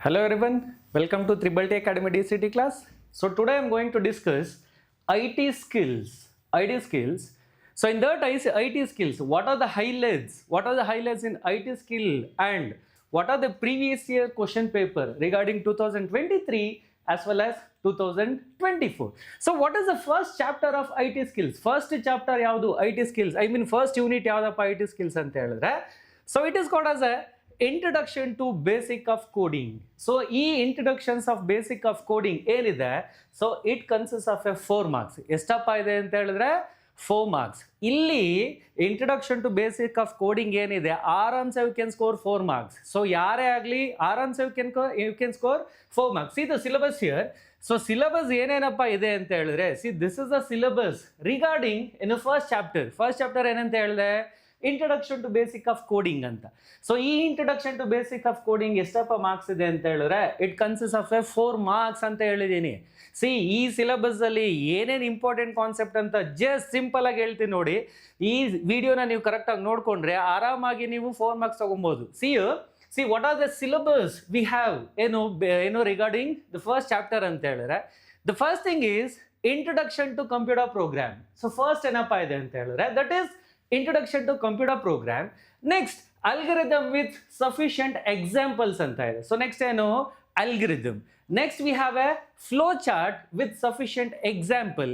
Hello everyone, welcome to Triple T Academy DCT class. So today I am going to discuss IT skills. IT skills. So in that IT skills, what are the highlights? What are the highlights in IT skill and what are the previous year question paper regarding 2023 as well as 2024. So what is the first chapter of IT skills? First chapter yavadu IT skills. I mean first unit yavadappa IT skills anta helidre. So it is called as a introduction to basic of coding. So ಈ introductions of basic of coding ಏನಿದೆ, so it consist of a 4 marks. ಎಷ್ಟಪ್ಪ ಇದೆ ಅಂತ ಹೇಳಿದ್ರೆ 4 marks. ಇಲ್ಲಿ introduction to basic of coding ಏನಿದೆ, ಆರಾಮ್ಸೆ you can score 4 marks. So ಯಾರೇ ಆಗಲಿ ಆರಾಮ್ಸೆ you can score 4 marks. See the syllabus here. So syllabus ಏನೇನಪ್ಪ ಇದೆ ಅಂತ ಹೇಳಿದ್ರೆ, see this is the syllabus regarding in first chapter. First chapter ಏನಂತ ಹೇಳಿದೆ, introduction to basic of coding ಅಂತ. ಸೊ ಈ introduction to basic of coding ಎಷ್ಟಪ್ಪ marks ಇದೆ ಅಂತ ಹೇಳಿದ್ರೆ, it consist of a 4 marks ಅಂತ ಹೇಳಿದ್ದೀನಿ. ಸಿ ಈ ಸಿಲೆಬಸ್ ಅಲ್ಲಿ ಏನೇನು ಇಂಪಾರ್ಟೆಂಟ್ ಕಾನ್ಸೆಪ್ಟ್ ಅಂತ ಜಸ್ಟ್ ಸಿಂಪಲ್ ಆಗಿ ಹೇಳ್ತೀನಿ ನೋಡಿ. ಈ ವಿಡಿಯೋನ ನೀವು ಕರೆಕ್ಟ್ ಆಗಿ ನೋಡ್ಕೊಂಡ್ರೆ ಆರಾಮಾಗಿ ನೀವು 4 ಮಾರ್ಕ್ಸ್ ತಗೊಬಹುದು. See what are the syllabus we have ಏನು ರಿಗಾರ್ಡಿಂಗ್ ದ ಫಸ್ಟ್ ಚಾಪ್ಟರ್ ಅಂತ ಹೇಳಿದ್ರೆ, the first thing is introduction to computer program. So first ಏನಪ್ಪ ಇದೆ ಅಂತ ಹೇಳಿದ್ರೆ, that is introduction to computer program. Next, algorithm with sufficient examples anta ide. So next ಏನು algorithm. Next we have a flow chart with sufficient example.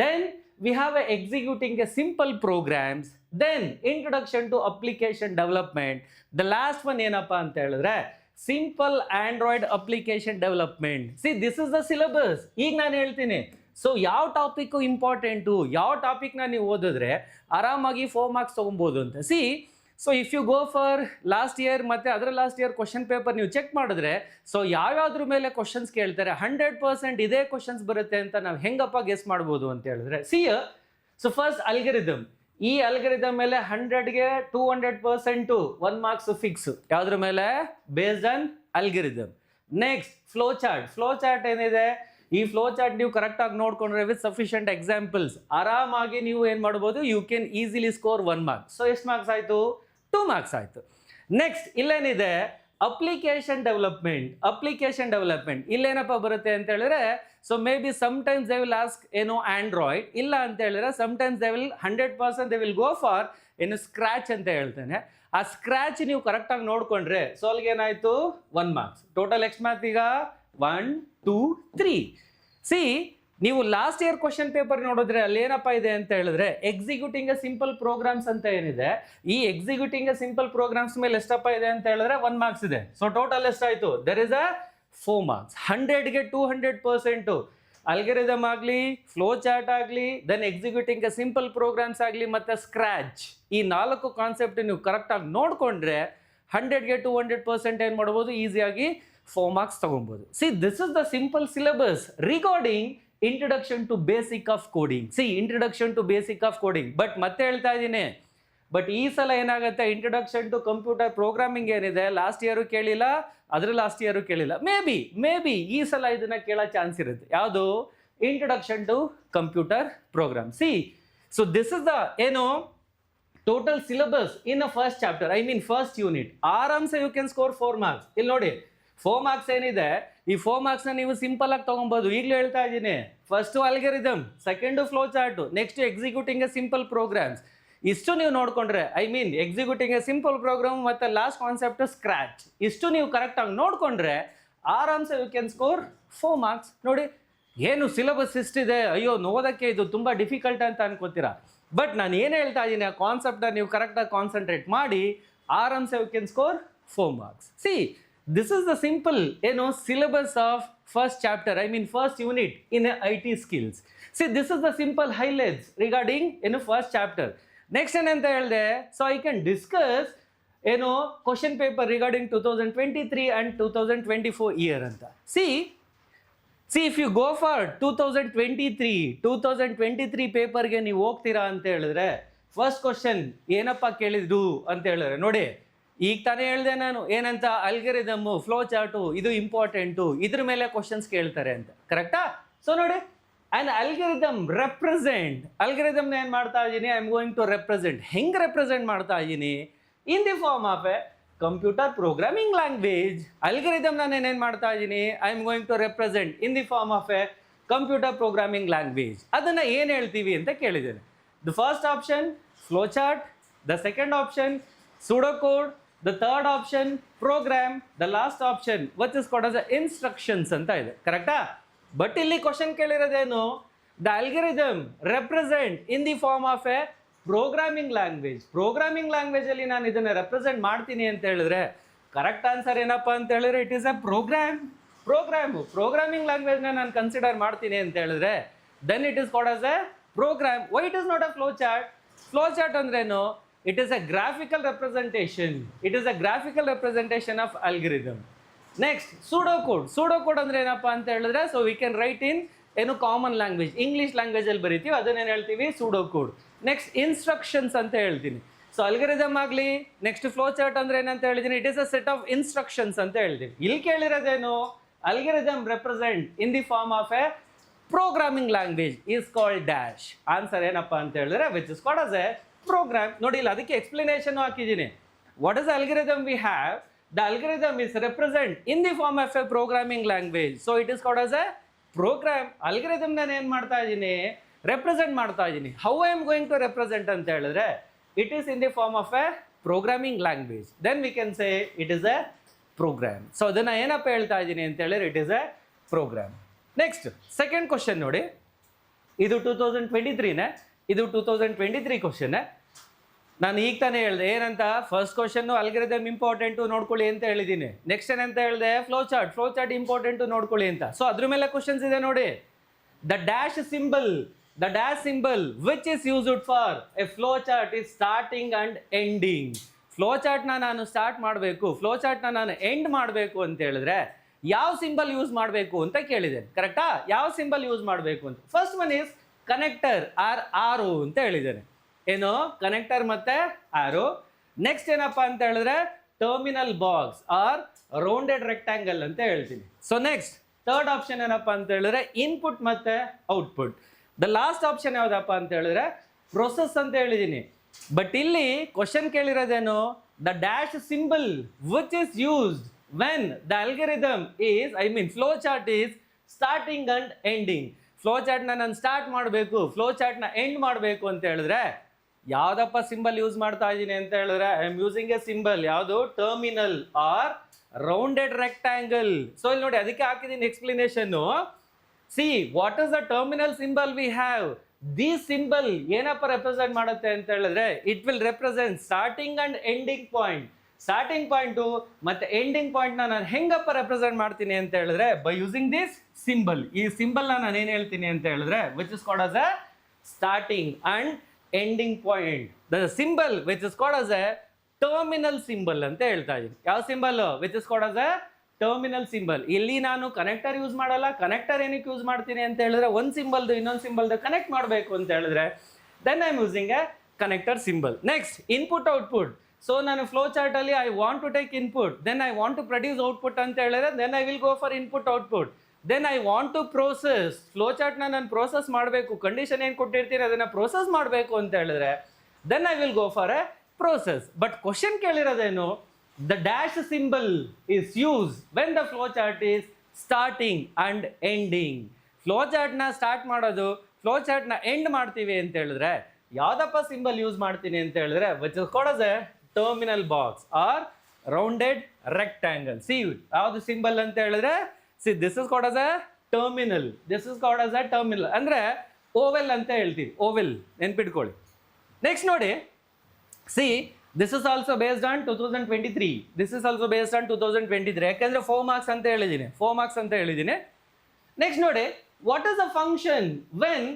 Then we have a executing a simple programs. Then introduction to application development. The last one ಏನಪ್ಪ ಅಂತ ಹೇಳಿದ್ರೆ simple Android application development. See this is the syllabus. ಈಗ ನಾನು ಹೇಳ್ತೀನಿ. So ಯಾವ topic important, ಯಾವ ಟಾಪಿಕ್ನ ನೀವು ಓದಿದ್ರೆ ಆರಾಮಾಗಿ 4 ಮಾರ್ಕ್ಸ್ ತೊಗೊಬೋದು ಅಂತ. So if you go for last year ಮತ್ತು ಅದರ ಲಾಸ್ಟ್ ಇಯರ್ ಕ್ವಶನ್ ಪೇಪರ್ ನೀವು ಚೆಕ್ ಮಾಡಿದ್ರೆ, ಸೊ ಯಾವ್ಯಾವ್ದ್ರ ಮೇಲೆ ಕ್ವಶನ್ಸ್ ಕೇಳ್ತಾರೆ 100% ಇದೇ ಕ್ವಶನ್ಸ್ ಬರುತ್ತೆ ಅಂತ ನಾವು ಹೆಂಗಪ್ಪ ಗೆಸ್ ಮಾಡ್ಬೋದು ಅಂತ ಹೇಳಿದ್ರೆ, ಸೊ ಫಸ್ಟ್ ಅಲ್ಗರಿದಮ್. ಈ ಅಲ್ಗರಿದಮ್ ಮೇಲೆ 100ಗೆ 200% 1 ಮಾರ್ಕ್ಸ್ ಫಿಕ್ಸ್. ಯಾವುದ್ರ ಮೇಲೆ? Based on algorithm. Next flow chart ಏನಿದೆ, ಈ ಫ್ಲೋ ಚಾರ್ಟ್ ನೀವು ಕರೆಕ್ಟಾಗಿ ನೋಡ್ಕೊಂಡ್ರೆ ವಿತ್ ಸಫಿಷಿಯಂಟ್ ಎಕ್ಸಾಂಪಲ್ಸ್ ಆರಾಮಾಗಿ ನೀವು ಏನು ಮಾಡ್ಬೋದು, you can easily score 1 mark. So ಎಷ್ಟು ಮಾರ್ಕ್ಸ್ ಆಯಿತು? 2 ಮಾರ್ಕ್ಸ್ ಆಯಿತು. ನೆಕ್ಸ್ಟ್ ಇಲ್ಲೇನಿದೆ ಅಪ್ಲಿಕೇಶನ್ ಡೆವಲಪ್ಮೆಂಟ್. ಇಲ್ಲೇನಪ್ಪ ಬರುತ್ತೆ ಅಂತ ಹೇಳಿದ್ರೆ, so may be sometimes they will ask ಏನು ಆಂಡ್ರಾಯ್ಡ್, ಇಲ್ಲ ಅಂತ ಹೇಳಿದ್ರೆ sometimes they will 100% they will go for ಏನು ಸ್ಕ್ರ್ಯಾಚ್ ಅಂತ ಹೇಳ್ತೇನೆ. ಆ ಸ್ಕ್ರ್ಯಾಚ್ ನೀವು ಕರೆಕ್ಟಾಗಿ ನೋಡ್ಕೊಂಡ್ರೆ ಸೊ ಅಲ್ಲಿಗೆ ಏನಾಯಿತು 1 ಮಾರ್ಕ್ಸ್. ಟೋಟಲ್ ಎಷ್ಟು ಮಾರ್ಕ್ಸ್ ಈಗ 1 2 3. ಸಿ ನೀವು ಲಾಸ್ಟ್ ಇಯರ್ ಕ್ವಶನ್ ಪೇಪರ್ ನೋಡಿದ್ರೆ ಅಲ್ಲಿ ಏನಪ್ಪ ಇದೆ ಅಂತ ಹೇಳಿದ್ರೆ, ಎಕ್ಸಿಕ್ಯೂಟಿಂಗ್ ಎ ಸಿಂಪಲ್ ಪ್ರೋಗ್ರಾಮ್ಸ್ ಅಂತ ಏನಿದೆ, ಈ ಎಕ್ಸಿಕ್ಯೂಟಿಂಗ್ ಎ ಸಿಂಪಲ್ ಪ್ರೋಗ್ರಾಮ್ಸ್ ಮೇಲೆ ಎಷ್ಟಪ್ಪ ಇದೆ ಅಂತ ಹೇಳಿದ್ರೆ 1 ಮಾರ್ಕ್ಸ್ ಇದೆ. ಸೊ ಟೋಟಲ್ ಎಷ್ಟಾಯಿತು? There is a 4 marks. 100ಗೆ 200% ಅಲ್ಗರಿದಮ್ ಆಗಲಿ, ಫ್ಲೋ ಚಾರ್ಟ್ ಆಗಲಿ, then executing a simple programs ಆಗಲಿ ಮತ್ತು ಸ್ಕ್ರ್ಯಾಚ್, ಈ 4 ಕಾನ್ಸೆಪ್ಟ್ ನೀವು ಕರೆಕ್ಟಾಗಿ ನೋಡಿಕೊಂಡ್ರೆ 100ಗೆ 200% ಏನು ಮಾಡ್ಬೋದು, ಈಸಿಯಾಗಿ 4 ಮಾರ್ಕ್ಸ್ ತಗೊಬೋದು. See this is the simple syllabus regarding introduction to basic of coding. Introduction to basic of coding. But ಮತ್ತೆ ಹೇಳ್ತಾ ಇದ್ದೀನಿ, ಬಟ್ ಈ ಸಲ ಏನಾಗುತ್ತೆ, ಇಂಟ್ರೊಡಕ್ಷನ್ ಟು ಕಂಪ್ಯೂಟರ್ ಪ್ರೋಗ್ರಾಮಿಂಗ್ ಏನಿದೆ ಲಾಸ್ಟ್ ಇಯರು ಕೇಳಿಲ್ಲ, ಅದ್ರ ಲಾಸ್ಟ್ ಇಯರು ಕೇಳಿಲ್ಲ. ಮೇ ಬಿ ಈ ಸಲ ಇದನ್ನ ಕೇಳೋ ಚಾನ್ಸ್ ಇರುತ್ತೆ. ಯಾವುದು? Introduction to computer program. So this is the ಏನು total syllabus in a first chapter, I mean first unit. ಆರಾಮ್ಸೆ ಯು ಕ್ಯಾನ್ ಸ್ಕೋರ್ 4 ಮಾರ್ಕ್ಸ್. ಇಲ್ಲಿ ನೋಡಿ 4 ಮಾರ್ಕ್ಸ್ ಏನಿದೆ, ಈ 4 ಮಾರ್ಕ್ಸ್ನ ನೀವು ಸಿಂಪಲ್ ಆಗಿ ತೊಗೊಬೋದು. ಈಗಲೂ ಹೇಳ್ತಾ ಇದ್ದೀನಿ, first algorithm, second flow chart, next executing a simple programs. ಇಷ್ಟು ನೀವು ನೋಡ್ಕೊಂಡ್ರೆ, I mean executing a simple program ಮತ್ತು ಲಾಸ್ಟ್ ಕಾನ್ಸೆಪ್ಟ್ ಸ್ಕ್ರ್ಯಾಚ್, ಇಷ್ಟು ನೀವು ಕರೆಕ್ಟಾಗಿ ನೋಡ್ಕೊಂಡ್ರೆ ಆರಾಮ್ಸೆ ಯು ಕ್ಯಾನ್ ಸ್ಕೋರ್ 4 ಮಾರ್ಕ್ಸ್. ನೋಡಿ ಏನು ಸಿಲೆಬಸ್ ಇಷ್ಟಿದೆ, ಅಯ್ಯೋ ನೋಡೋದಕ್ಕೆ ಇದು ತುಂಬ ಡಿಫಿಕಲ್ಟ್ ಅಂತ ಅನ್ಕೋತೀರಾ. ಬಟ್ ನಾನು ಏನು ಹೇಳ್ತಾ ಇದ್ದೀನಿ, ಆ ಕಾನ್ಸೆಪ್ಟನ್ನ ನೀವು ಕರೆಕ್ಟಾಗಿ ಕಾನ್ಸಂಟ್ರೇಟ್ ಮಾಡಿ ಆರಾಮ್ಸೆ you can score 4 marks. This is the simple syllabus of first chapter, I mean first unit in IT skills. This is the simple highlights regarding first chapter. Next ಏನಂತ ಹೇಳಿದೆ, so I can discuss question paper regarding 2023 and 2024 year ಅಂತ. See if you go for 2023 ಪೇಪರ್ಗೆ ನೀವು ಹೋಗ್ತೀರಾ ಅಂತ ಹೇಳಿದ್ರೆ, first question ಏನಪ್ಪ ಕೇಳಿದ್ರು ಅಂತ ಹೇಳಿದ್ರೆ, ನೋಡಿ ಈಗ ತಾನೇ ಹೇಳಿದೆ ನಾನು ಏನಂತ, ಅಲ್ಗರಿದಮ್ಮು, ಫ್ಲೋ ಚಾರ್ಟು ಇದು ಇಂಪಾರ್ಟೆಂಟು, ಇದ್ರ ಮೇಲೆ ಕ್ವಶನ್ಸ್ ಕೇಳ್ತಾರೆ ಅಂತ. ಕರೆಕ್ಟಾ? ಸೊ ನೋಡಿ, ಆ್ಯಂಡ್ ಅಲ್ಗರಿದಮ್ ಅಲ್ಗರಿದಮ್ನ ಏನು ಮಾಡ್ತಾ ಇದ್ದೀನಿ, I am going to represent. ಹೆಂಗೆ ರೆಪ್ರೆಸೆಂಟ್ ಮಾಡ್ತಾ ಇದ್ದೀನಿ? In the form of a computer programming language. Algorithm ನಾನು ಏನೇನು ಮಾಡ್ತಾ ಇದ್ದೀನಿ, I am going to represent in the form of a computer programming language. ಅದನ್ನು ಏನು ಹೇಳ್ತೀವಿ ಅಂತ ಕೇಳಿದ್ದೇನೆ. The first option flow chart, the second option pseudocode, the third option program, the last option which is called as the instructions ಅಂತ ಇದೆ. ಕರೆಕ್ಟಾ? But ಇಲ್ಲಿ question ಕೇಳಿರೋದೇನು, the algorithm represent in the form of a programming language. Programming language ಅಲ್ಲಿ ನಾನು ಇದನ್ನು represent ಮಾಡ್ತೀನಿ ಅಂತ ಹೇಳಿದ್ರೆ ಕರೆಕ್ಟ್ ಆನ್ಸರ್ ಏನಪ್ಪಾ ಅಂತ ಹೇಳಿದ್ರೆ ಇಟ್ ಈಸ್ ಎ ಪ್ರೋಗ್ರಾಮಿಂಗ್ ಲ್ಯಾಂಗ್ವೇಜ್ನ ನಾನು ಕನ್ಸಿಡರ್ ಮಾಡ್ತೀನಿ ಅಂತ ಹೇಳಿದ್ರೆ then it is called as a program. Why it is not a flow chart? Flow chart ಅಂದ್ರೇನು? It is a graphical representation. It is a graphical representation of algorithm. Next, pseudocode. Pseudocode ಅಂದ್ರೆ ಏನಪ್ಪಾ ಅಂತ ಹೇಳಿದ್ರೆ, so we can write in ಏನು common language, English language ಅಲ್ಲಿ ಬರೀತೀವಿ, ಅದನ್ನೇನು ಹೇಳ್ತೀವಿ pseudocode. ನೆಕ್ಸ್ಟ್ ಇನ್ಸ್ಟ್ರಕ್ಷನ್ಸ್ ಅಂತ ಹೇಳ್ತೀನಿ. ಸೊ ಅಲ್ಗರಿದಮ್ ಆಗಲಿ, ನೆಕ್ಸ್ಟ್ ಫ್ಲೋ ಚಾರ್ಟ್ ಅಂದ್ರೆ ಏನಂತ ಹೇಳಿದ್ದೀನಿ, it is a set of instructions ಅಂತ ಹೇಳ್ತೀವಿ. ಇಲ್ಲಿ ಕೇಳಿರೋದೇನು, algorithm represent in the form of a programming language is called dash. Answer ಏನಪ್ಪಾ ಅಂತ ಹೇಳಿದ್ರೆ which is called as a program. ನೋಡಿ ಇಲ್ಲ, ಅದಕ್ಕೆ ಎಕ್ಸ್ಪ್ಲನೇಷನ್ ಹಾಕಿದ್ದೀನಿ. What is algorithm we have? The algorithm is represent in the form of a programming language, so it is called as a program. Algorithm ನಾನು ಏನು ಮಾಡ್ತಾ ಇದ್ದೀನಿ, represent ಮಾಡ್ತಾ ಇದ್ದೀನಿ. How I am going to represent ಅಂತ ಹೇಳಿದ್ರೆ it is in the form of a programming language, then we can say it is a program. So ಅದನ್ನು ಏನಪ್ಪ ಹೇಳ್ತಾ ಇದ್ದೀನಿ ಅಂತ ಹೇಳಿದ್ರೆ it is a program. Next second question ನೋಡಿ, ಇದು 2023ನೇ, ಇದು 2023 ಕ್ವಶನ್. ನಾನು ಈಗ ತಾನೇ ಹೇಳಿದೆ ಏನಂತ, ಫಸ್ಟ್ ಕ್ವಶನ್ನು ಅಲ್ಗರಿದಮ್ ಇಂಪಾರ್ಟೆಂಟು ನೋಡ್ಕೊಳ್ಳಿ ಅಂತ ಹೇಳಿದ್ದೀನಿ. ನೆಕ್ಸ್ಟ್ ಏನಂತ ಹೇಳಿದೆ, ಫ್ಲೋ ಚಾರ್ಟ್ ಇಂಪಾರ್ಟೆಂಟು ನೋಡ್ಕೊಳ್ಳಿ ಅಂತ. ಸೊ ಅದ್ರ ಮೇಲೆ ಕ್ವಶನ್ಸ್ ಇದೆ ನೋಡಿ. The dash symbol which is used for A flow chart is starting and ending. Flow ಚಾರ್ಟ್ನ ನಾನು ಸ್ಟಾರ್ಟ್ ಮಾಡಬೇಕು, ಫ್ಲೋ ಚಾರ್ಟ್ನ ನಾನು ಎಂಡ್ ಮಾಡಬೇಕು ಅಂತ ಹೇಳಿದ್ರೆ ಯಾವ ಸಿಂಬಲ್ ಯೂಸ್ ಮಾಡಬೇಕು ಅಂತ ಕೇಳಿದೆ. ಕರೆಕ್ಟಾ? ಯಾವ ಸಿಂಬಲ್ ಯೂಸ್ ಮಾಡಬೇಕು ಅಂತ. ಫಸ್ಟ್ ಒನ್ ಇಸ್ ಕನೆಕ್ಟರ್ ಆರೋ ಅಂತ ಹೇಳಿದ್ದೇನೆ. ಏನು, ಕನೆಕ್ಟರ್ ಮತ್ತೆ ಆರೋ. ನೆಕ್ಸ್ಟ್ ಏನಪ್ಪಾ ಅಂತ ಹೇಳಿದ್ರೆ terminal box or rounded rectangle ಅಂತ ಹೇಳ್ತೀನಿ. ಸೊ ನೆಕ್ಸ್ಟ್ ಥರ್ಡ್ ಆಪ್ಷನ್ ಏನಪ್ಪಾ ಅಂತ ಹೇಳಿದ್ರೆ ಇನ್ಪುಟ್ ಮತ್ತೆ ಔಟ್ಪುಟ್. ದ ಲಾಸ್ಟ್ ಆಪ್ಷನ್ ಯಾವ್ದಪ್ಪ ಅಂತ ಹೇಳಿದ್ರೆ ಪ್ರೊಸೆಸ್ ಅಂತ ಹೇಳಿದ್ದೀನಿ. ಬಟ್ ಇಲ್ಲಿ ಕ್ವಶನ್ ಕೇಳಿರೋದೇನು, the dash symbol which is used when the algorithm is, I mean flow chart is starting and ending. Flow ಚಾರ್ಟ್ನ ನಾನು ಸ್ಟಾರ್ಟ್ ಮಾಡಬೇಕು, ಫ್ಲೋ ಚಾರ್ಟ್ನ ಎಂಡ್ ಮಾಡಬೇಕು ಅಂತ ಹೇಳಿದ್ರೆ ಯಾವುದಪ್ಪ ಸಿಂಬಲ್ ಯೂಸ್ ಮಾಡ್ತಾ ಇದ್ದೀನಿ ಅಂತ ಹೇಳಿದ್ರೆ I am using a symbol, ಯಾವುದು, terminal or rounded rectangle. So ಇಲ್ಲಿ ನೋಡಿ ಅದಕ್ಕೆ ಹಾಕಿದ್ದೀನಿ explanation. See what is the terminal symbol we have. This symbol ಏನಪ್ಪ ರೆಪ್ರೆಸೆಂಟ್ ಮಾಡುತ್ತೆ ಅಂತ ಹೇಳಿದ್ರೆ it will represent starting and ending point. Starting point ಮತ್ತೆ ಎಂಡಿಂಗ್ ಪಾಯಿಂಟ್ನ ನಾನು ಹೆಂಗಪ್ಪ ರೆಪ್ರೆಸೆಂಟ್ ಮಾಡ್ತೀನಿ ಅಂತ ಹೇಳಿದ್ರೆ ಬೈ ಯೂಸಿಂಗ್ ದಿಸ್ ಸಿಂಬಲ್. ಈ ಸಿಂಬಲ್ನ ನಾನು ಏನು ಹೇಳ್ತೀನಿ ಅಂತ ಹೇಳಿದ್ರೆ which is called as A starting and ending point. The symbol which is called as a terminal symbol ಅಂತ ಹೇಳ್ತಾ ಇದ್ದೀನಿ. ಯಾವ symbol? Which is called as a terminal symbol. ಇಲ್ಲಿ ನಾನು ಕನೆಕ್ಟರ್ ಯೂಸ್ ಮಾಡಲ್ಲ. ಕನೆಕ್ಟರ್ ಏನಕ್ಕೆ ಯೂಸ್ ಮಾಡ್ತೀನಿ ಅಂತ ಹೇಳಿದ್ರೆ ಒಂದು ಸಿಂಬಲ್ದು ಇನ್ನೊಂದು ಸಿಂಬಲ್ದು ಕನೆಕ್ಟ್ ಮಾಡಬೇಕು ಅಂತ ಹೇಳಿದ್ರೆ then I am using a connector symbol. Next input output. So ನಾನು ಫ್ಲೋ ಚಾರ್ಟ್ ಅಲ್ಲಿ I want to take input, then I want to produce output ಅಂತ ಹೇಳಿದ್ರೆ then I will go for input output. Then I want to process, flow ಚಾರ್ಟ್ನ ನಾನು process ಮಾಡಬೇಕು, condition ಏನು ಕೊಟ್ಟಿರ್ತೀನಿ ಅದನ್ನು ಪ್ರೋಸೆಸ್ ಮಾಡಬೇಕು ಅಂತ ಹೇಳಿದ್ರೆ then I will go for a process. But question ಕೇಳಿರೋದೇನು, the dash symbol is use when the flow chart is starting and ending. Flow ಚಾರ್ಟ್ನ ಸ್ಟಾರ್ಟ್ ಮಾಡೋದು, ಫ್ಲೋ ಚಾರ್ಟ್ನ ಎಂಡ್ ಮಾಡ್ತೀವಿ ಅಂತ ಹೇಳಿದ್ರೆ ಯಾವುದಪ್ಪ ಸಿಂಬಲ್ ಯೂಸ್ ಮಾಡ್ತೀನಿ ಅಂತ ಹೇಳಿದ್ರೆ which is called as a terminal box or rounded rectangle. See ಯಾವುದು ಸಿಂಬಲ್ ಅಂತ ಹೇಳಿದ್ರೆ see this is called as a terminal, this is called as a terminal ಅಂದ್ರೆ ಓವೆಲ್ ಅಂತ ಹೇಳ್ತೀವಿ, ಓವೆಲ್ ನೆನ್ಪಿಟ್ಕೊಳ್ಳಿ. ನೆಕ್ಸ್ಟ್ ನೋಡಿ, C this is also based on 2023, this is also based on 2023 ಯಾಕೆಂದ್ರೆ 4 marks ಅಂತ ಹೇಳಿದ್ದೀನಿ. ನೆಕ್ಸ್ಟ್ ನೋಡಿ, what is the function when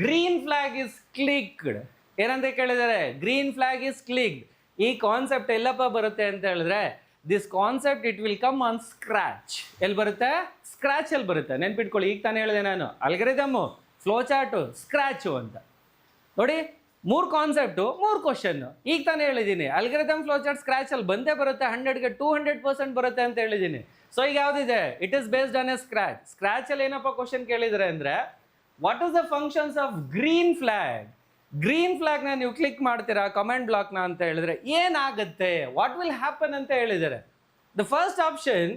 green flag is clicked. ಏನಂತ ಕೇಳಿದ್ದಾರೆ, ಗ್ರೀನ್ ಫ್ಲಾಗ್ ಇಸ್ ಕ್ಲಿಕ್ಡ್. ಈ ಕಾನ್ಸೆಪ್ಟ್ ಎಲ್ಲಪ್ಪ ಬರುತ್ತೆ ಅಂತ ಹೇಳಿದ್ರೆ this concept it will come on scratch. ಎಲ್ಲಿ ಬರುತ್ತೆ? ಸ್ಕ್ರಾಚ್ ಅಲ್ಲಿ ಬರುತ್ತೆ. ನೆನ್ಪಿಟ್ಕೊಳ್ಳಿ, ಈಗ ತಾನೇ ಹೇಳಿದೆ ನಾನು ಅಲ್ಗರಿದಮ್ಮು, ಫ್ಲೋ ಚಾರ್ಟು, ಸ್ಕ್ರಾಚು ಅಂತ. ನೋಡಿ 3 ಕಾನ್ಸೆಪ್ಟು 3 ಕ್ವಶನ್. ಈಗ ತಾನೇ ಹೇಳಿದ್ದೀನಿ ಅಲ್ಗರಿದಮ್, ಫ್ಲೋ ಚಾರ್ಟ್, ಸ್ಕ್ರಾಚ್ ಅಲ್ಲಿ ಬಂದೇ ಬರುತ್ತೆ, 100ಗೆ 200% ಬರುತ್ತೆ ಅಂತ ಹೇಳಿದ್ದೀನಿ. ಸೊ ಈಗ ಯಾವುದಿದೆ, it is based on a scratch. Scratch ಅಲ್ಲಿ ಏನಪ್ಪ ಕ್ವಶನ್ ಕೇಳಿದರೆ ಅಂದ್ರೆ what is the functions of green flag. Green ಫ್ಲಾಗ್ನ ನೀವು ಕ್ಲಿಕ್ ಮಾಡ್ತೀರಾ ಕಮೆಂಟ್ ಬ್ಲಾಕ್ನ ಅಂತ ಹೇಳಿದ್ರೆ ಏನಾಗುತ್ತೆ, ವಾಟ್ ವಿಲ್ ಹ್ಯಾಪನ್ ಅಂತ ಹೇಳಿದ್ದಾರೆ. The first option,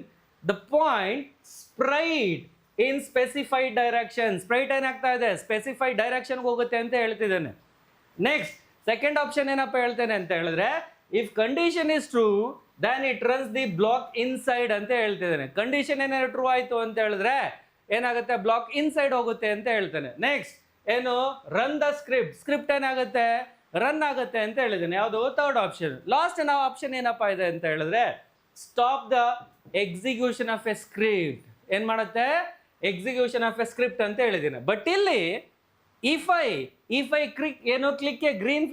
the point Sprite in specified direction. Sprite ಏನಾಗ್ತಾ ಇದೆ, ಸ್ಪೆಸಿಫೈಡ್ ಡೈರೆಕ್ಷನ್ಗೆ ಹೋಗುತ್ತೆ ಅಂತ ಹೇಳ್ತಿದ್ದಾನೆ. ನೆಕ್ಸ್ಟ್ ಸೆಕೆಂಡ್ ಆಪ್ಷನ್ ಏನಪ್ಪ ಹೇಳ್ತೇನೆ ಅಂತ ಹೇಳಿದ್ರೆ, if condition is true then it runs the block inside ಅಂತ ಹೇಳ್ತಿದ್ದಾನೆ. ಕಂಡೀಷನ್ ಏನಾದ್ರು ಟ್ರೂ ಆಯ್ತು ಅಂತ ಹೇಳಿದ್ರೆ ಏನಾಗುತ್ತೆ, ಬ್ಲಾಕ್ ಇನ್ಸೈಡ್ ಹೋಗುತ್ತೆ ಅಂತ ಹೇಳ್ತಾನೆ. ನೆಕ್ಸ್ಟ್ ಏನು, ರನ್ ದ ಸ್ಕ್ರಿಪ್ಟ್. ಸ್ಕ್ರಿಪ್ಟ್ ಏನಾಗುತ್ತೆ, ರನ್ ಆಗುತ್ತೆ ಅಂತ ಹೇಳಿದ್ದಾನೆ. ಯಾವುದು, ಥರ್ಡ್ ಆಪ್ಷನ್. ಲಾಸ್ಟ್ ನಾವು ಆಪ್ಷನ್ ಏನಪ್ಪಾ ಇದೆ ಅಂತ ಹೇಳಿದ್ರೆ, stop the execution of A script. ಏನ್ ಮಾಡುತ್ತೆ, ಎಕ್ಸಿಕ್ಯೂಷನ್ ಆಫ್ ಎ ಸ್ಕ್ರಿಪ್ಟ್ ಅಂತ ಹೇಳಿದ್ದೀನಿ. ಬಟ್ ಇಲ್ಲಿ if I click a green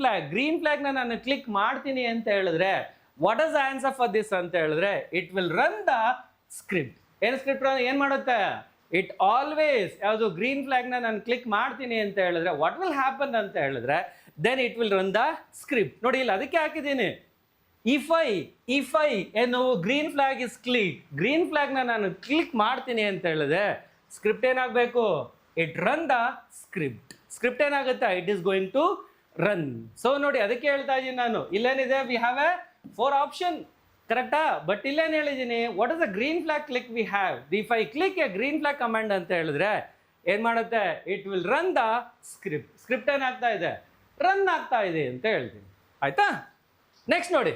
ಫ್ಲಾಗ್ನ ನಾನು ಕ್ಲಿಕ್ ಮಾಡ್ತೀನಿ ಅಂತ ಹೇಳಿದ್ರೆ what is the answer for this ಅಂತ ಹೇಳಿದ್ರೆ, it will run the script. ಏನು ಸ್ಕ್ರಿಪ್ಟ್ ಏನ್ ಮಾಡುತ್ತೆ, ಇಟ್ ಆಲ್ವೇಸ್ ಯಾವುದು ಗ್ರೀನ್ ಫ್ಲಾಗ್ನ ನಾನು ಕ್ಲಿಕ್ ಮಾಡ್ತೀನಿ ಅಂತ ಹೇಳಿದ್ರೆ ವಾಟ್ ವಿಲ್ ಹ್ಯಾಪನ್ ಅಂತ ಹೇಳಿದ್ರೆ then it will run the script. ನೋಡಿ ಇಲ್ಲ ಅದಕ್ಕೆ ಹಾಕಿದ್ದೀನಿ, ಇಫ್ ಐ ಏನು ಗ್ರೀನ್ ಫ್ಲಾಗ್ ಇಸ್ ಗ್ರೀನ್ ಫ್ಲಾಗ್ನ ನಾನು ಕ್ಲಿಕ್ ಮಾಡ್ತೀನಿ ಅಂತ ಹೇಳಿದ್ರೆ ಸ್ಕ್ರಿಪ್ಟ್ ಏನಾಗಬೇಕು, ಇಟ್ ರನ್ ದ ಸ್ಕ್ರಿಪ್ಟ್ ಏನಾಗುತ್ತೆ, it is going to run. So ನೋಡಿ ಅದಕ್ಕೆ ಹೇಳ್ತಾ ಇದ್ದೀನಿ ನಾನು, ಇಲ್ಲೇನಿದೆ, ವಿ ಹ್ಯಾವ್ ಎ 4 ಆಪ್ಷನ್, ಕರೆಕ್ಟಾ. ಬಟ್ ಇಲ್ಲೇನು ಹೇಳಿದ್ದೀನಿ, what is the green flag click we have. If I click a green flag command ಅಂತ ಹೇಳಿದ್ರೆ ಏನ್ ಮಾಡುತ್ತೆ, it will run the script ಏನಾಗ್ತಾ ಇದೆ, ರನ್ ಆಗ್ತಾ ಇದೆ ಅಂತ ಹೇಳ್ತೀನಿ. ಆಯ್ತಾ. ನೆಕ್ಸ್ಟ್ ನೋಡಿ,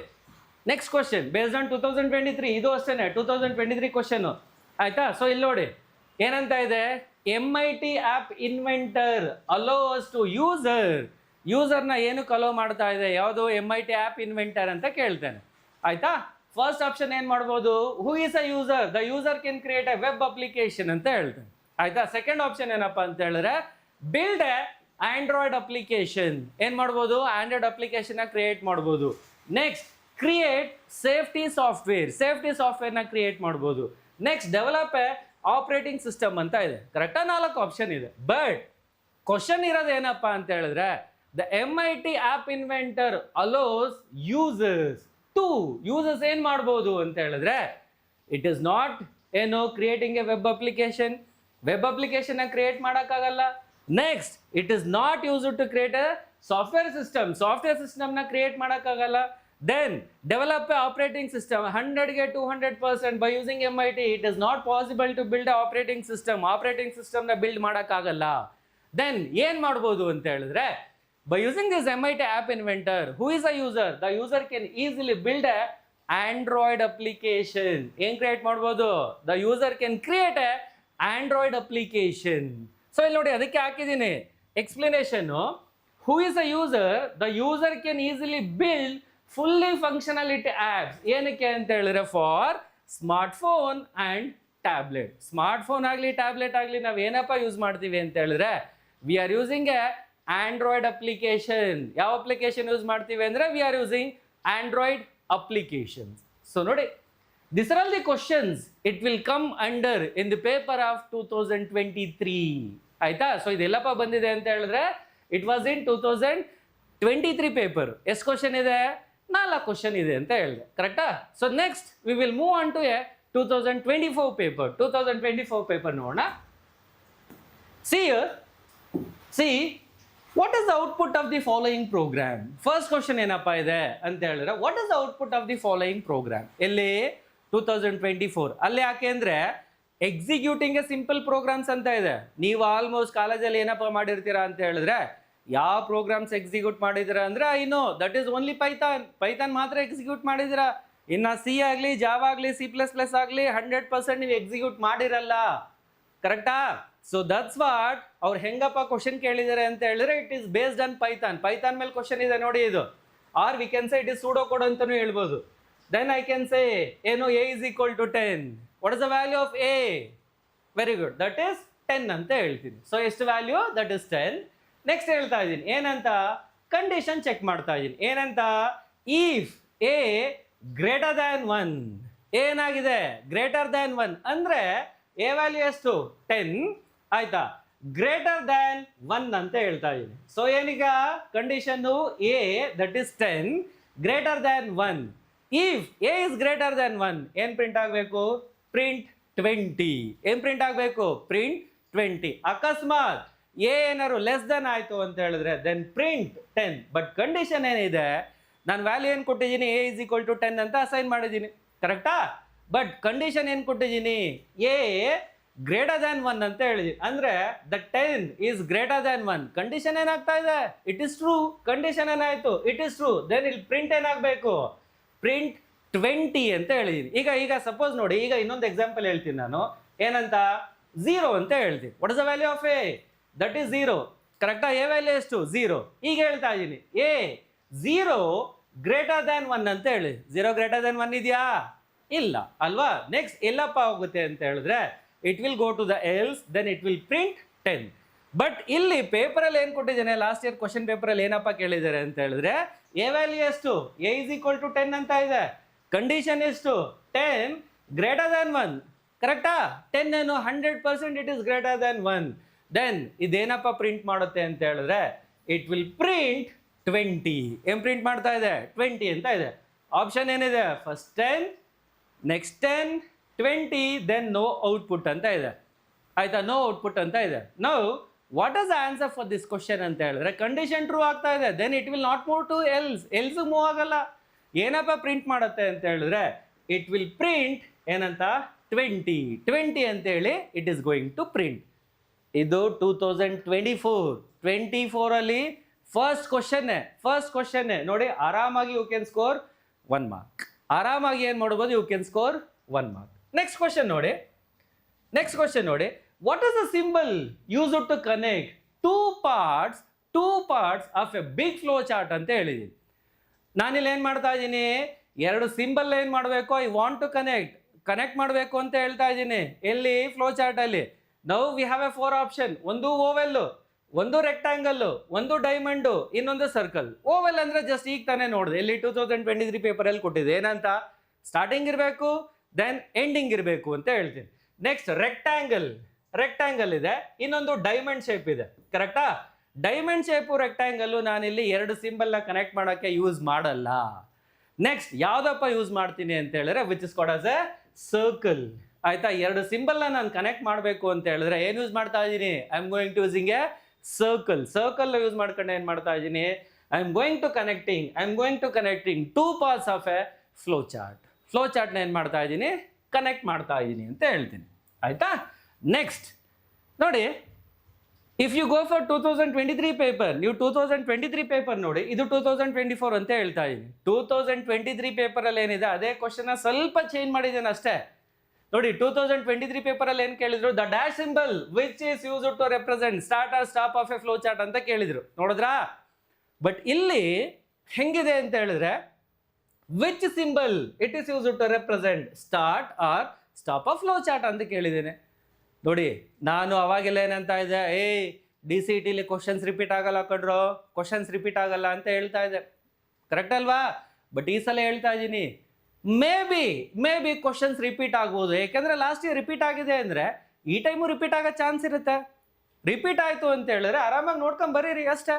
ನೆಕ್ಸ್ಟ್ ಕ್ವಶನ್ ಬೇಸ್ಡ್ ಆನ್ 2023. ಇದು ಅಷ್ಟೇನೆ 2023 ಕ್ವಶನ್. ಆಯ್ತಾ. ಸೊ ಇಲ್ಲಿ ನೋಡಿ ಏನಂತ ಇದೆ, MIT app inventor allows to ಯೂಸರ್ನ ಏನಕ್ಕೆ ಅಲೋ ಮಾಡ್ತಾ ಇದೆ, ಯಾವುದು MIT ಆ್ಯಪ್ ಇನ್ವೆಂಟರ್ ಅಂತ ಕೇಳ್ತೇನೆ. ಆಯ್ತಾ. ಫಸ್ಟ್ ಆಪ್ಷನ್ ಏನು ಮಾಡ್ಬೋದು, who is a user, the user can create A web application ಅಂತ ಹೇಳ್ತೇನೆ. ಆಯ್ತಾ. ಸೆಕೆಂಡ್ ಆಪ್ಷನ್ ಏನಪ್ಪ ಅಂತ ಹೇಳಿದ್ರೆ, ಬಿಲ್ಡ್ ಎ ಆಂಡ್ರಾಯ್ಡ್ ಅಪ್ಲಿಕೇಶನ್. ಏನು ಮಾಡ್ಬೋದು, ಆಂಡ್ರಾಯ್ಡ್ ಅಪ್ಲಿಕೇಶನ್ನ ಕ್ರಿಯೇಟ್ ಮಾಡ್ಬೋದು. ನೆಕ್ಸ್ಟ್ ಕ್ರಿಯೇಟ್ ಸೇಫ್ಟಿ ಸಾಫ್ಟ್ವೇರ್ನ ಕ್ರಿಯೇಟ್ ಮಾಡ್ಬೋದು. Next develop A operating system ಅಂತ ಇದೆ. ಕರೆಕ್ಟಾ, 4 ಆಪ್ಷನ್ ಇದೆ. ಬಟ್ ಕ್ವಶನ್ ಇರೋದು ಏನಪ್ಪಾ ಅಂತ ಹೇಳಿದ್ರೆ, the MIT app inventor allows users ಏನ್ ಮಾಡ್ಬೋದು ಅಂತ ಹೇಳಿದ್ರೆ, ಇಟ್ ಇಸ್ ನಾಟ್ ಏನು creating a web application create ಮಾಡೋಕ್ಕಾಗಲ್ಲ. Next it is not used to create a software ಸಿಸ್ಟಮ್ನ ಕ್ರಿಯೇಟ್ ಮಾಡೋಕ್ಕಾಗಲ್ಲ. Then develop a operating system 100ಗೆ 200% by using MIT. It is not possible to build a operating systemನ build ಮಾಡೋಕ್ಕಾಗಲ್ಲ. Then ಏನು ಮಾಡ್ಬೋದು ಅಂತ ಹೇಳಿದ್ರೆ, by using this MIT app inventor, who is a user? The user can easily build a Android application. ಏನು create ಮಾಡ್ಬೋದು, the user can create a Android application. So ಇಲ್ಲಿ ನೋಡಿ ಅದಕ್ಕೆ ಹಾಕಿದ್ದೀನಿ explanation. Who is a user? The user can easily build fully functionality apps. ಏನಕ್ಕೆ ಅಂತ ಹೇಳಿದ್ರೆ, for smartphone and tablet. Smartphone ಆಗಲಿ ಟ್ಯಾಬ್ಲೆಟ್ ಆಗಲಿ ನಾವು ಏನಪ್ಪ ಯೂಸ್ ಮಾಡ್ತೀವಿ ಅಂತ ಹೇಳಿದ್ರೆ, we are using A Android application. ಯಾವ ಅಪ್ಲಿಕೇಶನ್ ಯೂಸ್ ಮಾಡ್ತೀವಿ ಅಂದರೆ, we are using Android applications. So ನೋಡಿ, this are all the questions it will come under in the paper of 2023. ಆಯ್ತಾ. ಸೊ ಇದೆಲ್ಲಪ್ಪ ಬಂದಿದೆ ಅಂತ ಹೇಳಿದ್ರೆ, ಇಟ್ ವಾಸ್ ಇನ್ 2023 ಪೇಪರ್. ಎಷ್ಟು ಕ್ವಶನ್ ಇದೆ, 4 ಕ್ವಶನ್ ಇದೆ ಅಂತ ಹೇಳಿದೆ. ಕರೆಕ್ಟಾ. So next we will move on to a 2024 paper ನೋಡೋಣ. See what is the output of the following program. First question ಏನಪ್ಪಾ ಇದೆ ಅಂತ ಹೇಳಿದ್ರೆ, what is the output of the following program. ಎಲ್ಲಿ 2024 ಅಲ್ಲಿ. ಯಾಕೆ ಅಂದ್ರೆ ಎಕ್ಸಿಕ್ಯೂಟಿಂಗ್ ಎ ಸಿಂಪಲ್ ಪ್ರೋಗ್ರಾಮ್ಸ್ ಅಂತ ಇದೆ. ನೀವು ಆಲ್ಮೋಸ್ಟ್ ಕಾಲೇಜಲ್ಲಿ ಏನಪ್ಪ ಮಾಡಿರ್ತೀರಾ ಅಂತ ಹೇಳಿದ್ರೆ, ಯಾವ ಪ್ರೋಗ್ರಾಮ್ಸ್ ಎಕ್ಸಿಕ್ಯೂಟ್ ಮಾಡಿದಿರ ಅಂದ್ರೆ, I know that is only Python ಮಾತ್ರ ಎಕ್ಸಿಕ್ಯೂಟ್ ಮಾಡಿದಿರ. ಇನ್ನು ಸಿ ಆಗಲಿ, ಜಾವಾ ಆಗಲಿ, C++ ಆಗಲಿ 100% ನೀವು ಎಕ್ಸಿಕ್ಯೂಟ್ ಮಾಡಿರಲ್ಲ. ಕರೆಕ್ಟಾ. ಸೊ ದಟ್ಸ್ ವಾಟ್ ಅವ್ರು ಹೆಂಗಪ್ಪ ಕ್ವಶನ್ ಕೇಳಿದ್ದಾರೆ ಅಂತ ಹೇಳಿದ್ರೆ, it is based on Python ಮೇಲೆ ಕ್ವಶನ್ ಇದೆ ನೋಡಿ ಇದು. Or we can say it is pseudocode ಅಂತಾನೂ ಹೇಳ್ಬೋದು. ದೆನ್ ಐ ಕ್ಯಾನ್ ಸೇ ಏನು, A is equal to 10. What is the value of A? Very good, that is 10 ಅಂತ ಹೇಳ್ತೀನಿ. So ಎಷ್ಟು ವ್ಯಾಲ್ಯೂ, ದಟ್ ಇಸ್ 10. ನೆಕ್ಸ್ಟ್ ಹೇಳ್ತಾ ಇದ್ದೀನಿ ಏನಂತ, condition check ಮಾಡ್ತಾ ಇದ್ದೀನಿ. ಏನಂತ, ಇಫ್ A ಗ್ರೇಟರ್ ದ್ಯಾನ್ 1. ಏನಾಗಿದೆ, ಗ್ರೇಟರ್ ದ್ಯಾನ್ 1 ಅಂದ್ರೆ A ವ್ಯಾಲ್ಯೂ ಎಷ್ಟು, 10. ಆಯ್ತಾ. ಗ್ರೇಟರ್ ದ್ಯಾನ್ 1 ಅಂತ ಹೇಳ್ತಾ ಇದ್ದೀನಿ. ಸೊ ಏನೀಗ condition A that is 10 greater than 1. If A is greater than 1 ಏನು ಪ್ರಿಂಟ್ ಆಗಬೇಕು, ಪ್ರಿಂಟ್ 20. ಏನು ಪ್ರಿಂಟ್ ಆಗಬೇಕು, ಪ್ರಿಂಟ್ 20. ಅಕಸ್ಮಾತ್ ಎ ಏನಾದ್ರು ಲೆಸ್ ದೆನ್ ಆಯಿತು ಅಂತ ಹೇಳಿದ್ರೆ ದೆನ್ ಪ್ರಿಂಟ್ 10. ಬಟ್ ಕಂಡೀಷನ್ ಏನಿದೆ, ನಾನು ವ್ಯಾಲ್ಯೂ ಏನು ಕೊಟ್ಟಿದ್ದೀನಿ, ಎ ಇಸ್ ಈಕ್ವಲ್ ಟು 10 ಅಂತ ಅಸೈನ್ ಮಾಡಿದ್ದೀನಿ, ಕರೆಕ್ಟಾ? ಬಟ್ ಕಂಡೀಷನ್ ಏನು ಕೊಟ್ಟಿದ್ದೀನಿ, ಎ ಗ್ರೇಟರ್ ದ್ಯಾನ್ 1 ಅಂತ ಹೇಳಿದ್ದೀನಿ. ಅಂದರೆ the 10 is greater than 1. Condition ಏನಾಗ್ತಾ ಇದೆ, ಇಟ್ ಇಸ್ ಟ್ರೂ. ಕಂಡೀಷನ್ ಏನಾಯಿತು, ಇಟ್ ಇಸ್ ಟ್ರೂ. ದೆನ್ ಇಲ್ಲಿ ಪ್ರಿಂಟ್ ಏನಾಗಬೇಕು, ಪ್ರಿಂಟ್ 20 ಅಂತ ಹೇಳಿದ್ದೀನಿ. ಈಗ ಸಪೋಸ್ ನೋಡಿ, ಈಗ ಇನ್ನೊಂದು ಎಕ್ಸಾಂಪಲ್ ಹೇಳ್ತೀನಿ ನಾನು. ಏನಂತ, 0 ಅಂತ ಹೇಳ್ತೀನಿ. What is the value of A, that is 0, ಕರೆಕ್ಟಾ? ಎ ವ್ಯಾಲ್ಯೂ ಎಷ್ಟು, 0. ಈಗ ಹೇಳ್ತಾ ಇದ್ದೀನಿ ಎ 0 ಗ್ರೇಟರ್ ದ್ಯಾನ್ 1 ಅಂತ ಹೇಳಿ. 0 ಗ್ರೇಟರ್ ದ್ಯಾನ್ 1 ಇದೆಯಾ, ಇಲ್ಲ ಅಲ್ವಾ? ನೆಕ್ಸ್ಟ್ ಎಲ್ಲಪ್ಪ ಹೋಗುತ್ತೆ ಅಂತ ಹೇಳಿದ್ರೆ it will go to the else, then it will print 10. But ಇಲ್ಲಿ ಪೇಪರಲ್ಲಿ ಏನು ಕೊಟ್ಟಿದ್ದೇನೆ, ಲಾಸ್ಟ್ ಇಯರ್ ಕ್ವಶನ್ ಪೇಪರಲ್ಲಿ ಏನಪ್ಪ ಕೇಳಿದ್ದಾರೆ ಅಂತ ಹೇಳಿದ್ರೆ ಎ ವ್ಯಾಲ್ಯೂ ಎಷ್ಟು, ಎ ಇಸ್ ಈಕ್ವಲ್ ಟು 10 ಅಂತ ಇದೆ. ಕಂಡೀಷನ್ ಎಷ್ಟು, 10 ಗ್ರೇಟರ್ ದ್ಯಾನ್ 1, ಕರೆಕ್ಟಾ? 10 ಏನು 100% it is greater than 1. Then ಇದೇನಪ್ಪ ಪ್ರಿಂಟ್ ಮಾಡುತ್ತೆ ಅಂತ ಹೇಳಿದ್ರೆ ಇಟ್ ವಿಲ್ ಪ್ರಿಂಟ್ 20. ಏನು ಪ್ರಿಂಟ್ ಮಾಡ್ತಾ ಇದೆ, 20 ಅಂತ ಇದೆ. ಆಪ್ಷನ್ ಏನಿದೆ, first 10, next 10, 20, then no output ಅಂತ ಇದೆ. ಆಯ್ತಾ, ನೋ ಔಟ್ಪುಟ್ ಅಂತ ಇದೆ. Now what is the answer for this question ಅಂತ ಹೇಳಿದ್ರೆ ಕಂಡೀಷನ್ ಟ್ರೂ ಆಗ್ತಾ ಇದೆ. Then it will not move to else move ಆಗಲ್ಲ. ಏನಪ್ಪ ಪ್ರಿಂಟ್ ಮಾಡುತ್ತೆ ಅಂತ ಹೇಳಿದ್ರೆ ಇಟ್ ವಿಲ್ ಪ್ರಿಂಟ್ ಏನಂತ, 20 ಅಂತ ಹೇಳಿ it is going to print. ಇದು 2024 ಅಲ್ಲಿ ಫಸ್ಟ್ ಕ್ವಶನ್ನೇ ನೋಡಿ. ಆರಾಮಾಗಿ ಯು ಕ್ಯಾನ್ ಸ್ಕೋರ್ 1 ಮಾರ್ಕ್. ಆರಾಮಾಗಿ ಏನು ಮಾಡ್ಬೋದು, you can score 1 mark. Next question ನೋಡಿ, what is the symbol use to connect two parts of a big flow chart ಅಂತ ಹೇಳಿದ್ದೀನಿ. ನಾನಿಲ್ಲಿ ಏನು ಮಾಡ್ತಾ ಇದ್ದೀನಿ, ಎರಡು ಸಿಂಬಲ್ ಏನು ಮಾಡಬೇಕು, ಐ ವಾಂಟ್ ಟು ಕನೆಕ್ಟ್ ಮಾಡಬೇಕು ಅಂತ ಹೇಳ್ತಾ ಇದ್ದೀನಿ. ಎಲ್ಲಿ, ಫ್ಲೋ ಚಾರ್ಟಲ್ಲಿ. Now we have a 4 option. ಒಂದು ಓವೆಲ್ಲು, ಒಂದು ರೆಕ್ಟಾಂಗಲ್ಲು, ಒಂದು ಡೈಮಂಡು, ಇನ್ನೊಂದು ಸರ್ಕಲ್. ಓವೆಲ್ ಅಂದರೆ ಜಸ್ಟ್ ಈಗ ತಾನೇ ನೋಡಿದೆ, ಇಲ್ಲಿ 2023 ಪೇಪರಲ್ಲಿ ಕೊಟ್ಟಿದೆ. ಏನಂತ, ಸ್ಟಾರ್ಟಿಂಗ್ ಇರಬೇಕು, ದೆನ್ ಎಂಡಿಂಗ್ ಇರಬೇಕು ಅಂತ ಹೇಳ್ತೀನಿ. ನೆಕ್ಸ್ಟ್ ರೆಕ್ಟಾಂಗಲ್ ಇದೆ, ಇನ್ನೊಂದು ಡೈಮಂಡ್ ಶೇಪ್ ಇದೆ, ಕರೆಕ್ಟಾ? ಡೈಮಂಡ್ ಶೇಪು ರೆಕ್ಟಾಂಗಲ್ಲು ನಾನಿಲ್ಲಿ ಎರಡು ಸಿಂಬಲ್ನ ಕನೆಕ್ಟ್ ಮಾಡೋಕ್ಕೆ ಯೂಸ್ ಮಾಡಲ್ಲ. ನೆಕ್ಸ್ಟ್ ಯಾವುದಪ್ಪ ಯೂಸ್ ಮಾಡ್ತೀನಿ ಅಂತ ಹೇಳಿದ್ರೆ which is called as A circle. ಆಯ್ತಾ, ಎರಡು ಸಿಂಬಲ್ನ ನಾನು ಕನೆಕ್ಟ್ ಮಾಡಬೇಕು ಅಂತ ಹೇಳಿದ್ರೆ ಏನು ಯೂಸ್ ಮಾಡ್ತಾ ಇದ್ದೀನಿ, I am going to using a circle use ಮಾಡ್ಕೊಂಡು ಏನು ಮಾಡ್ತಾ ಇದ್ದೀನಿ, I am going to connecting 2 parts of a flow ಚಾರ್ಟ್ನ ಏನು ಮಾಡ್ತಾ ಇದ್ದೀನಿ, ಕನೆಕ್ಟ್ ಮಾಡ್ತಾ ಇದ್ದೀನಿ ಅಂತ ಹೇಳ್ತೀನಿ. ಆಯ್ತಾ, ನೆಕ್ಸ್ಟ್ ನೋಡಿ, if you go for 2023 paper, ನೀವು 2023 ಪೇಪರ್ ನೋಡಿ, ಇದು 2024 ಅಂತ ಹೇಳ್ತಾ ಇದ್ದೀನಿ. 2023 ಪೇಪರಲ್ಲಿ ಏನಿದೆ ಅದೇ ಕ್ವಶನ್ ಸ್ವಲ್ಪ ಚೇಂಜ್ ಮಾಡಿದ್ದೇನೆ ಅಷ್ಟೇ. ನೋಡಿ, 2023 ಪೇಪರಲ್ಲಿ ಏನು ಕೇಳಿದ್ರು, the dash symbol which is use to represent start or stop of a flow chart ಅಂತ ಕೇಳಿದ್ರು, ನೋಡಿದ್ರಾ? ಬಟ್ ಇಲ್ಲಿ ಹೆಂಗಿದೆ ಅಂತ ಹೇಳಿದ್ರೆ which symbol it is use to represent start or stop of flow chart ಅಂತ ಕೇಳಿದ್ದೇನೆ. ನೋಡಿ, ನಾನು ಅವಾಗೆಲ್ಲ ಏನಂತ ಇದೆ, DCTಲಿ ಕ್ವಶನ್ಸ್ ರಿಪೀಟ್ ಆಗಲ್ಲ ಕಣ್ರೋ, ಕ್ವಶನ್ಸ್ ರಿಪೀಟ್ ಆಗಲ್ಲ ಅಂತ ಹೇಳ್ತಾ ಇದೆ, ಕರೆಕ್ಟ್ ಅಲ್ವಾ? ಬಟ್ ಈ ಸಲ ಹೇಳ್ತಾ ಇದ್ದೀನಿ, ಮೇ ಬಿ ಕ್ವಶನ್ಸ್ ರಿಪೀಟ್ ಆಗ್ಬೋದು. ಯಾಕೆಂದರೆ ಲಾಸ್ಟ್ ಇಯರ್ ರಿಪೀಟ್ ಆಗಿದೆ ಅಂದರೆ ಈ ಟೈಮು ರಿಪೀಟ್ ಆಗೋ ಚಾನ್ಸ್ ಇರುತ್ತೆ. ರಿಪೀಟ್ ಆಯಿತು ಅಂತ ಹೇಳಿದ್ರೆ ಆರಾಮಾಗಿ ನೋಡ್ಕೊಂಡು ಬರೀರಿ ಅಷ್ಟೇ.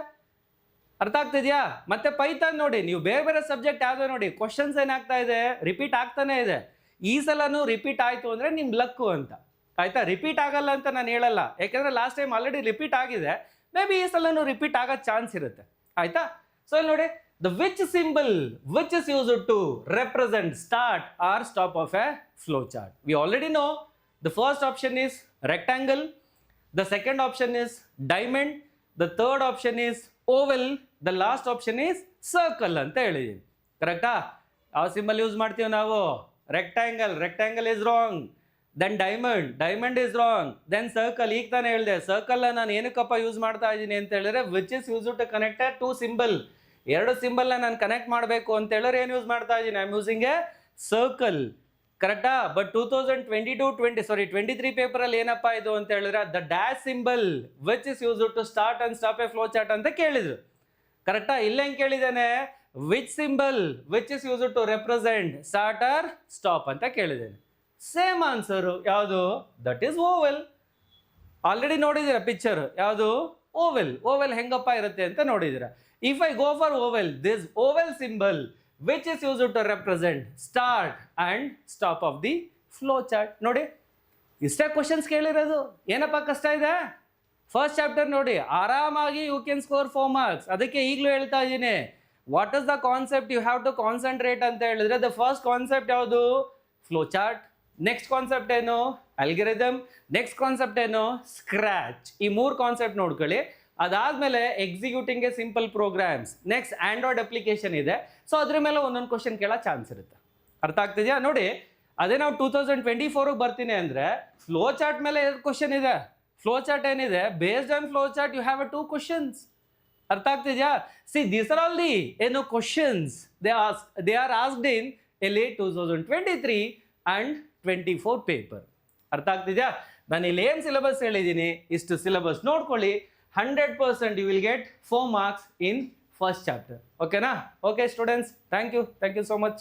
ಅರ್ಥ ಆಗ್ತಿದೆಯಾ? ಮತ್ತೆ ಪೈಥಾನ್ ನೋಡಿ, ನೀವು ಬೇರೆ ಸಬ್ಜೆಕ್ಟ್ ಯಾವುದೋ ನೋಡಿ, ಕ್ವಶನ್ಸ್ ಏನಾಗ್ತಾ ಇದೆ, ರಿಪೀಟ್ ಆಗ್ತಾನೆ ಇದೆ. ಈ ಸಲನೂ ರಿಪೀಟ್ ಆಯಿತು ಅಂದರೆ ನಿಮ್ಮ ಲಕ್ಕು ಅಂತ. ಆಯಿತಾ, ರಿಪೀಟ್ ಆಗಲ್ಲ ಅಂತ ನಾನು ಹೇಳಲ್ಲ, ಯಾಕೆಂದರೆ ಲಾಸ್ಟ್ ಟೈಮ್ ಆಲ್ರೆಡಿ ರಿಪೀಟ್ ಆಗಿದೆ. ಮೇ ಬಿ ಈ ಸಲನೂ ರಿಪೀಟ್ ಆಗೋ ಚಾನ್ಸ್ ಇರುತ್ತೆ. ಆಯಿತಾ, ಸೊ ಇಲ್ಲಿ ನೋಡಿ, the which symbol which is used to represent start or stop of a flow chart. We already know the first option is rectangle, the second option is diamond, the third option is oval, the last option is circle ಅಂತ ಹೇಳಿದೀನಿ, ಕರೆಕ್ಟಾ? ಯಾವ symbol use ಮಾಡ್ತೀವಿ ನಾವು? Rectangle is wrong, then diamond is wrong, then circle. ಈಗ ತಾನೇ ಹೇಳಿದೆ, ಸರ್ಕಲ್ನ ನಾನು ಏನಕ್ಕಪ್ಪ ಯೂಸ್ ಮಾಡ್ತಾ ಇದ್ದೀನಿ ಅಂತ ಹೇಳಿದ್ರೆ which is use to connected to symbol. ಎರಡು ಸಿಂಬಲ್ನ ನಾನು ಕನೆಕ್ಟ್ ಮಾಡಬೇಕು ಅಂತ ಹೇಳಿದ್ರೆ ಏನು ಯೂಸ್ ಮಾಡ್ತಾ ಇದ್ದೀನಿ, I am using a circle, ಕರೆಕ್ಟಾ? ಬಟ್ 2023 ಪೇಪರಲ್ಲಿ ಏನಪ್ಪ ಇದು ಅಂತ ಹೇಳಿದ್ರೆ the dash symbol which is use to start and stop a flow chart ಅಂತ ಕೇಳಿದ್ರು, ಕರೆಕ್ಟಾ? ಇಲ್ಲ ಹೆಂಗೆ ಕೇಳಿದ್ದೇನೆ, which symbol which is use to represent start or stop ಅಂತ ಕೇಳಿದ್ದೇನೆ. ಸೇಮ್ ಆನ್ಸರು ಯಾವುದು? That is oval. ಆಲ್ರೆಡಿ ನೋಡಿದ್ದೀರಾ ಪಿಕ್ಚರ್, ಯಾವುದು? ಓವೆಲ್ ಹೆಂಗಪ್ಪ ಇರುತ್ತೆ ಅಂತ ನೋಡಿದ್ದೀರಾ. If I go for oval, this vowel symbol which is use to represent start and stop of the flow chart. ನೋಡಿ, ಇಷ್ಟೇ ಕ್ವಶನ್ಸ್ ಕೇಳಿರೋದು, ಏನಪ್ಪ ಕಷ್ಟ ಇದೆ? ಫಸ್ಟ್ ಚಾಪ್ಟರ್ ನೋಡಿ ಆರಾಮಾಗಿ ಯು ಕ್ಯಾನ್ ಸ್ಕೋರ್ 4 ಮಾರ್ಕ್ಸ್. ಅದಕ್ಕೆ ಈಗಲೂ ಹೇಳ್ತಾ ಇದ್ದೀನಿ, what is the concept you have to concentrate ಅಂತ ಹೇಳಿದ್ರೆ, ದ ಫಸ್ಟ್ ಕಾನ್ಸೆಪ್ಟ್ ಯಾವುದು? Flow chart. ನೆಕ್ಸ್ಟ್ ಕಾನ್ಸೆಪ್ಟ್ ಏನು? ಅಲ್ಗಿರಿದಮ್. ನೆಕ್ಸ್ಟ್ ಕಾನ್ಸೆಪ್ಟ್ ಏನು? ಸ್ಕ್ರಾಚ್. ಈ 3 ಕಾನ್ಸೆಪ್ಟ್ ನೋಡ್ಕೊಳ್ಳಿ. ಅದಾದ್ಮೇಲೆ executing a simple programs. Next Android application ಇದೆ, ಸೊ ಅದ್ರ ಮೇಲೆ ಒಂದೊಂದು ಕ್ವಶನ್ ಕೇಳೋ ಚಾನ್ಸ್ ಇರುತ್ತೆ. ಅರ್ಥ ಆಗ್ತಿದೆಯಾ? ನೋಡಿ, ಅದೇ ನಾವು 2024 ಬರ್ತೀನಿ ಅಂದ್ರೆ ಫ್ಲೋ ಚಾರ್ಟ್ ಮೇಲೆ 2 ಕ್ವಶನ್ ಇದೆ. ಫ್ಲೋ ಚಾರ್ಟ್ ಏನಿದೆ, based on flow chart you have 2 questions. ಅರ್ಥ ಆಗ್ತಿದೆಯಾ? See this are all the ಏನು questions they are asked in a late 2023 and 24 paper. ಅರ್ಥ ಆಗ್ತಿದೆಯಾ? ನಾನು ಇಲ್ಲಿ ಏನು ಸಿಲೆಬಸ್ ಹೇಳಿದ್ದೀನಿ, ಇಷ್ಟು ಸಿಲೆಬಸ್ ನೋಡ್ಕೊಳ್ಳಿ. 100% you will get 4 marks in first chapter. Okay na? Okay students, thank you so much.